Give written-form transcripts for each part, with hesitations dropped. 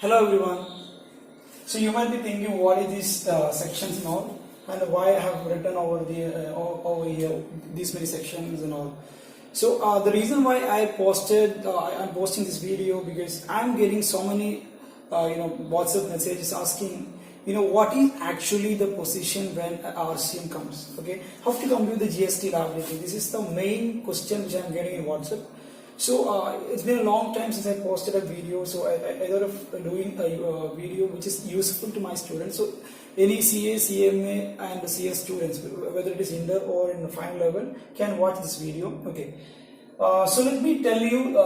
Hello everyone. So you might be thinking what is these sections and all, and why I have written over here these many sections and all. So the reason why I'm posting this video because I'm getting so many WhatsApp messages asking what is actually the position when RCM comes. Okay, how to compute the GST liability? This is the main question which I'm getting in WhatsApp. So it's been a long time since I posted a video, so I thought of doing a video which is useful to my students. So any CA, CMA and CS students, whether it is inter or in the final level, can watch this video. Okay. So let me tell you,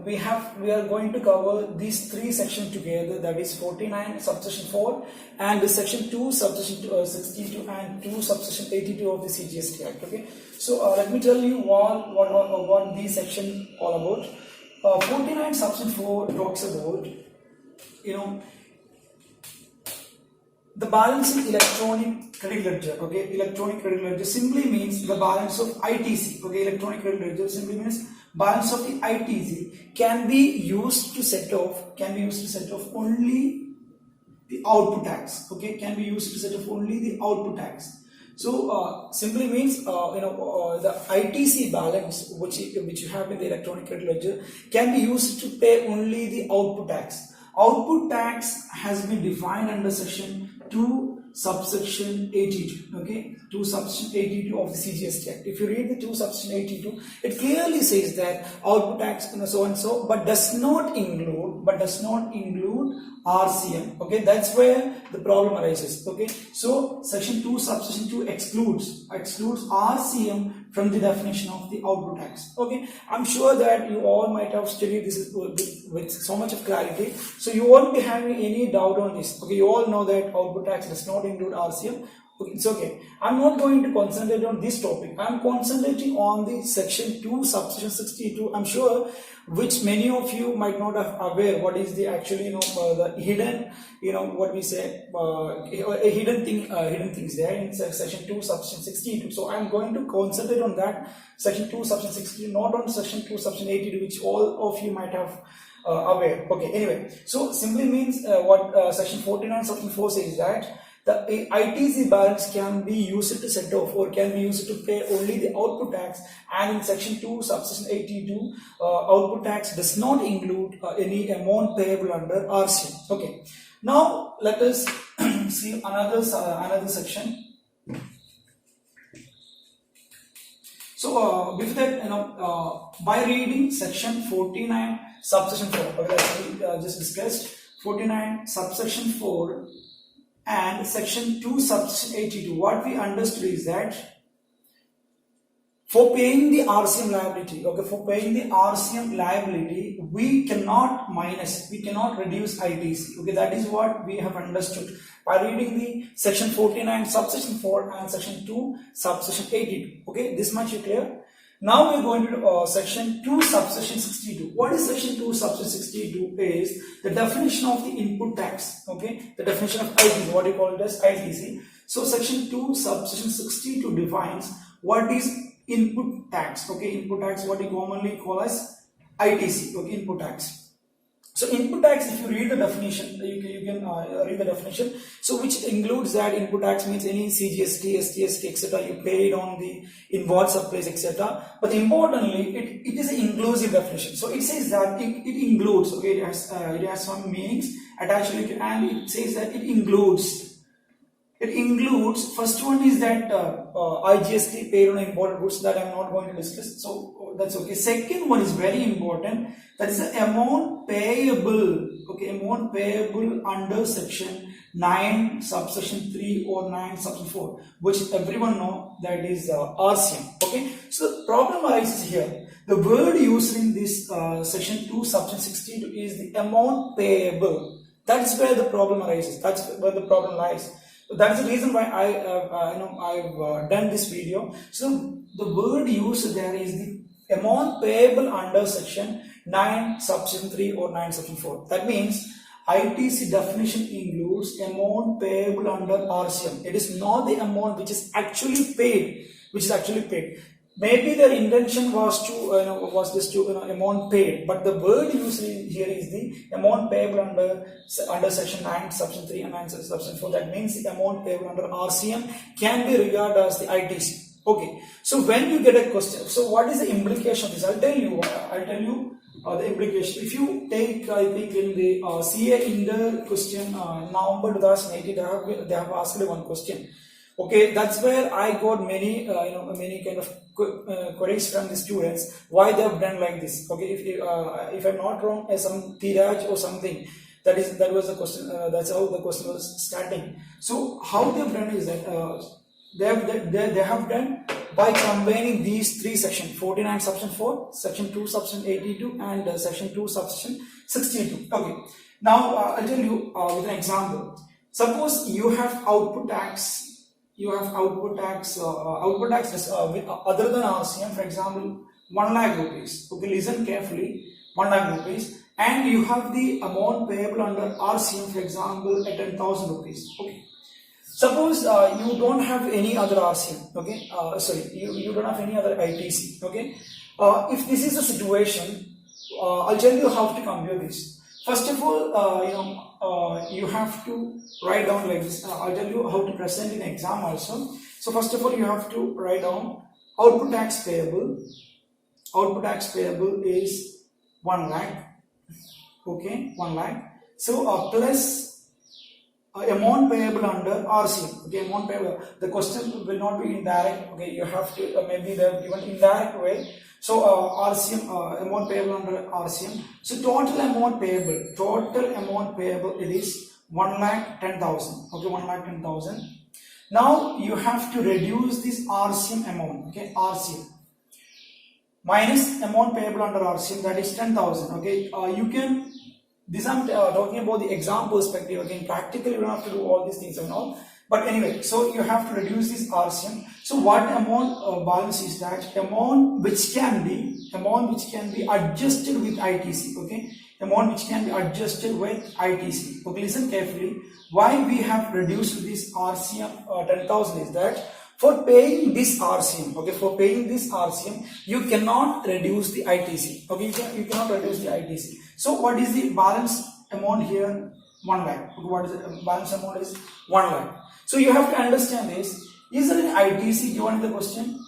we are going to cover these three sections together. That is 49 subsection 4 and the section 2 subsection 62 and 2 subsection 82 of the CGST Act. Okay. So let me tell you what these sections all about. 49 subsection 4 talks about the balancing electronic credit ledger. Okay, electronic credit ledger simply means the balance of ITC. Okay, electronic credit ledger simply means balance of the ITC can be used to set off only the output tax. Okay, can be used to set off only the output tax. So simply means the ITC balance which you have in the electronic credit ledger can be used to pay only the output tax. Output tax has been defined under section 2 subsection 82. Okay, 2 subsection 82 of the CGST Act. If you read the 2 subsection 82, it clearly says that output tax so and so, but does not include RCM. Okay, that's where the problem arises. Okay, so section 2 subsection 2 excludes RCM from the definition of the output tax. Okay, I'm sure that you all might have studied this with so much of clarity, so you won't be having any doubt on this. Okay, you all know that output tax does not include RCM. Okay, it's okay. I'm not going to concentrate on this topic. I'm concentrating on the section 2 subsection 62. I'm sure which many of you might not have aware what is the actually the hidden what we say hidden things there in section 2 subsection 62. So I'm going to concentrate on that section 2 subsection 62, not on section 2 subsection 82, which all of you might have aware. Okay, anyway, so simply means what section 49 subsection 4 says that the ITC balance can be used to set off or can be used to pay only the output tax, and in section 2 subsection 82 output tax does not include any amount payable under RCM. Okay, now let us see another section. So before that, by reading section 49 subsection 4, okay, just discussed 49 subsection 4 and section 2 subsection 82, what we understood is that for paying the RCM liability, we cannot reduce ITC. Okay, that is what we have understood by reading the section 49 subsection 4 and section 2 subsection 82. Okay, this much is clear. Now we are going to section 2 subsection 62. What is section 2 subsection 62 is the definition of the input tax. Okay, the definition of ITC, what you call it as ITC. So section 2 subsection 62 defines what is input tax. Okay, input tax, what we commonly call as ITC. Okay, input tax. So input tax, if you read the definition, you can read the definition. So which includes that input tax means any CGST, SGST, etc. you paid on the inward supplies, etc. But importantly, it is an inclusive definition. So it says that it includes. Okay, it has some meanings attached to it, and it says that it includes. It includes, first one is that IGST paid on imported goods, that I'm not going to discuss, so that's okay. Second one is very important, that is the amount payable. Okay, amount payable under section 9 subsection 3 or 9 subsection 4, which everyone know that is RCM. Okay, so the problem arises here. The word used in this section 2 subsection 62 is the amount payable. That's where the problem arises. That's where the problem lies. So that's the reason why I've done this video. So the word used there is the amount payable under section 9 subsection 3 or 9 subsection 4. That means ITC definition includes amount payable under RCM. It is not the amount which is actually paid. maybe their intention was to was just to amount paid, but the word used here is the amount payable under section 9 subsection 3 and 9 subsection 4. That means the amount payable under RCM can be regarded as the ITC. Okay, so when you get a question, so what is the implication of this? I'll tell you the implication. If you take, I think in the CA Inter question November 2018, they have asked one question. Okay, that's where I got many many kind of queries from the students why they have done like this. Okay, if I'm not wrong, some Tiraj or something, that was the question. That's how the question was starting. So how they have done is that they have done by combining these three sections: 49 subsection 4, section 2 subsection 82, and section 2 subsection 62. Okay, now I'll tell you with an example. Suppose you have output tax. Output tax with other than RCM, for example, 1 lakh rupees. Okay, listen carefully, 1 lakh rupees, and you have the amount payable under RCM, for example, at 10,000 rupees. Okay, suppose you don't have any other RCM. Okay, you don't have any other ITC. Okay, if this is the situation, I'll tell you how to compare this. First of all, you have to write down like this. I'll tell you how to present in exam also. So first of all, you have to write down output tax payable. Output tax payable is 1 lakh. Okay, 1 lakh. So plus amount payable under RCM. Okay, amount payable. The question will not be indirect. Okay, you have to maybe they have given indirect way. So RCM amount payable under RCM. So total amount payable it is 1,10,000. Okay, 1,10,000. Now you have to reduce this RCM amount. Okay, RCM minus amount payable under RCM, that is 10,000. Okay, you can. This I'm talking about the exam perspective. Again, practically you don't have to do all these things and all. But anyway, so you have to reduce this RCM. So what amount balance is that? Amount which can be adjusted with ITC. Okay, amount which can be adjusted with ITC. Okay, listen carefully. Why we have reduced this RCM 10,000 is that for paying this RCM. Okay, for paying this RCM, you cannot reduce the ITC. Okay, you cannot reduce the ITC. So what is the balance amount here? 1 lakh. Okay, what is the balance amount is 1 lakh. So you have to understand this. Is there an ITC given in the question?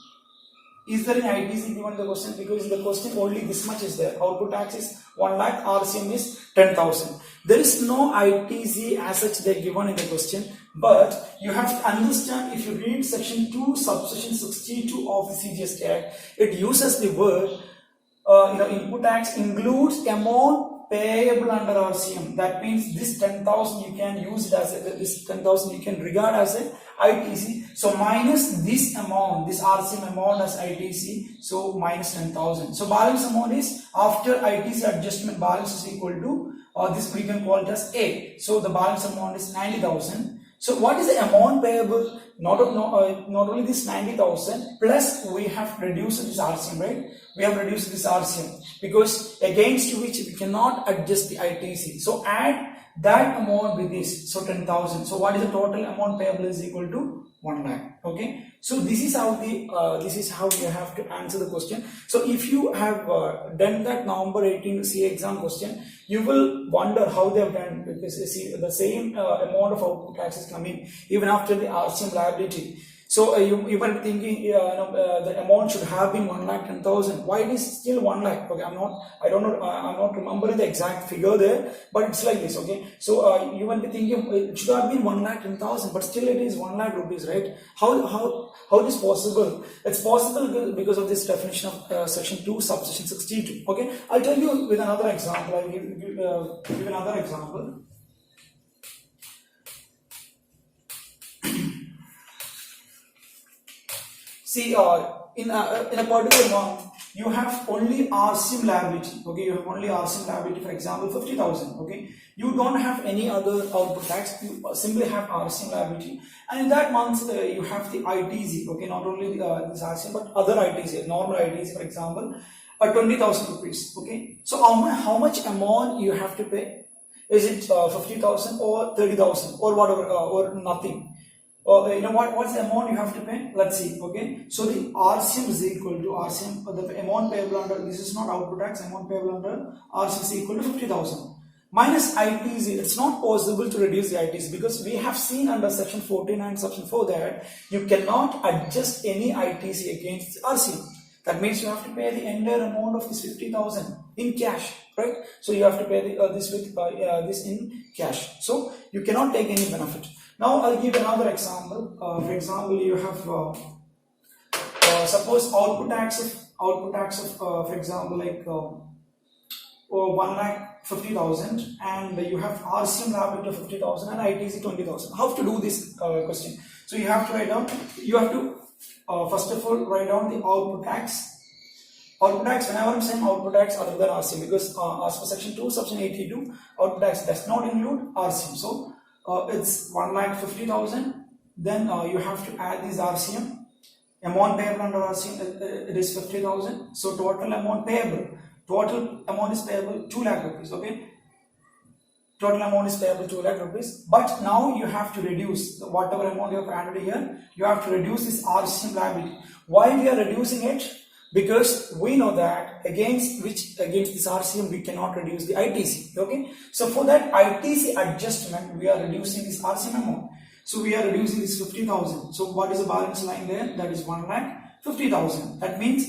Is there an ITC given in the question? Because in the question only this much is there. Output tax is 1 lakh, RCM is 10,000. There is no ITC as such they given in the question. But you have to understand, if you read section 2 subsection 62 of the CGST Act, it uses the word input tax includes amount payable under RCM. That means this 10,000 you can use it as this 10,000 you can regard as a ITC. So minus this amount, this RCM amount as ITC. So minus 10,000. So balance amount is after ITC adjustment, balance is equal to this we can call it as A. So the balance amount is 90,000. So what is the amount payable? Not only this 90,000 plus we have reduced this RCM, right? We have reduced this RCM because against which we cannot adjust the ITC. So add that amount with this, so 10,000. So what is the total amount payable is equal to 1 lakh. Okay. So this is how you have to answer the question. So if you have done that November 18 CA exam question, you will wonder how they have done, because you see the same amount of output tax is coming even after the RCM liability. So you might be thinking, the amount should have been 1,10,000. Why it is still 1 lakh? Okay, I'm not remembering the exact figure there, but it's like this. Okay, so you might be thinking it should have been 1,10,000, but still it is 1 lakh rupees, right? How it is possible? It's possible because of this definition of section 2 subsection 62. Okay, I'll tell you with another example. I'll give another example. See, in a particular month, you have only RCM liability. Okay, you have only RCM liability, for example, 50,000. Okay, you don't have any other output tax. You simply have RCM liability, and in that month you have the ITC. Okay, not only this RCM but other ITC, normal ITC, for example, 20,000 rupees. Okay, so how much amount you have to pay? Is it 50,000 or 30,000 or whatever or nothing? you know what's the amount you have to pay? Let's see. Okay, so the RCM is equal to RCM, the amount payable under, this is not output tax, amount payable under RCM is equal to 50,000 minus ITC. It's not possible to reduce the ITC because we have seen under section 49 section 4 that you cannot adjust any ITC against RCM. That means you have to pay the entire amount of this 50,000 in cash, right? So you have to pay this with this in cash. So you cannot take any benefit. Now I'll give another example. For example, you have suppose output tax of for example like 1,50,000 and you have RCM liability of 50,000 and ITC 20,000. How to do this question? So you have to write down. You have to first of all write down the output tax. Output tax, whenever I'm saying output tax other than RCM, because as per section 2 section 82, output tax does not include RCM. So it's 1,50,000. Then you have to add this RCM. Amount payable under RCM, it is 50,000. So total amount payable. Total amount is payable 2 lakh rupees. Okay. Total amount is payable 2 lakh rupees. But now you have to reduce whatever amount you have added here. You have to reduce this RCM liability. Why we are reducing it? Because we know that against this RCM we cannot reduce the ITC. Okay, so for that ITC adjustment we are reducing this RCM amount. So we are reducing this 50,000. So what is the balance line there? That is 1,50,000. That means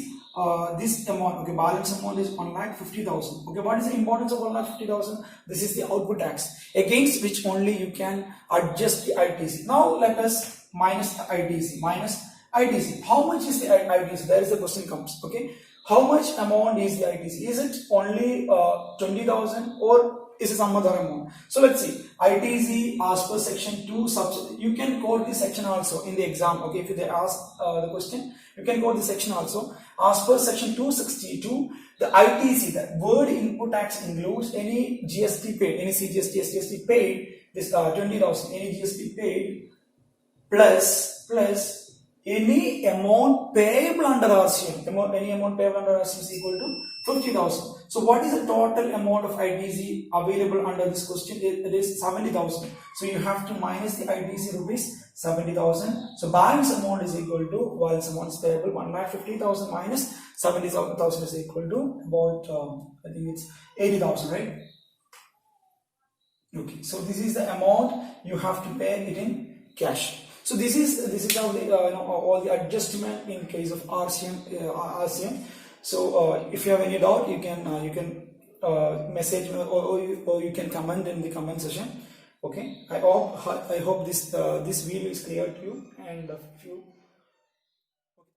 this amount, okay, balance amount is 1,50,000. Okay, what is the importance of 1,50,000? This is the output tax against which only you can adjust the ITC. Now let us minus the ITC. ITC. How much is the ITC? There is the question comes. Okay, how much amount is the ITC? Is it only 20,000 or is it some other amount? So let's see. ITC as per section 2 subsection. You can quote this section also in the exam. Okay, if they ask the question, you can quote this section also. As per section 262, the ITC, the word input tax, includes any GST paid, any CGST, SGST paid. This 20,000, any GST paid plus any amount payable under RCM. Any amount payable under RCM is equal to 50,000. So what is the total amount of ITC available under this question? It is 70,000. So you have to minus the ITC rupees 70,000. So balance amount is equal to, balance amount is payable 1,50,000 minus 70,000 is equal to about I think it's 80,000, right? Okay. So this is the amount you have to pay it in cash. So this is how the all the adjustment in case of RCM. So if you have any doubt, you can message me or you can comment in the comment section. Okay, I hope this video is clear to you, and if you